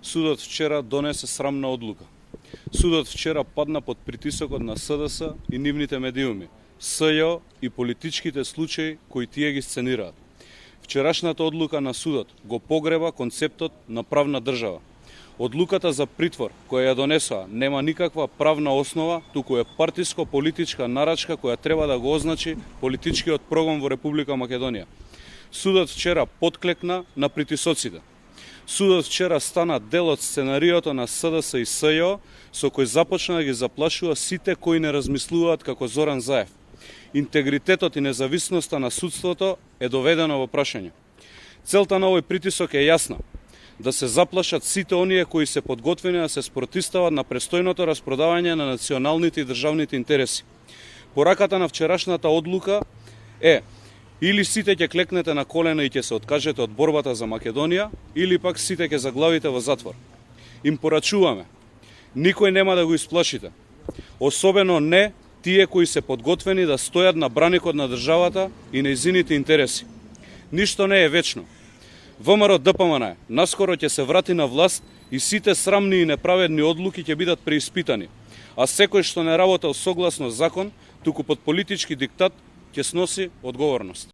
Судот вчера донесе срамна одлука. Судот вчера падна под притисокот на СДС и нивните медиуми, СЈО и политичките случаи кои тие ги сценираат. Вчерашната одлука на судот го погреба концептот на правна држава. Одлуката за притвор која ја донесоа нема никаква правна основа, туку е партиско-политичка нарачка која треба да го означи политичкиот прогон во Република Македонија. Судот вчера подклекна на притисоците. Судот вчера стана дел од сценариото на СДС и СЈО, со кој започна да ги заплашува сите кои не размислуваат како Зоран Заев. Интегритетот и независноста на судството е доведено во прашање. Целта на овој притисок е јасна: да се заплашат сите оние кои се подготвени да се спротивстават на престојното распродавање на националните и државните интереси. Пораката на вчерашната одлука е: или сите ќе клекнете на колена и ќе се откажете од борбата за Македонија, или пак сите ќе заглавите во затвор. Им порачуваме: никој нема да го исплашите, особено не тие кои се подготвени да стојат на браникот на државата и нејзините интереси. Ништо не е вечно. ВМРО ДПМН наскоро ќе се врати на власт и сите срамни и неправедни одлуки ќе бидат преиспитани, а секој што не работел согласно закон, туку под политички диктат, ќе сноси одговорност.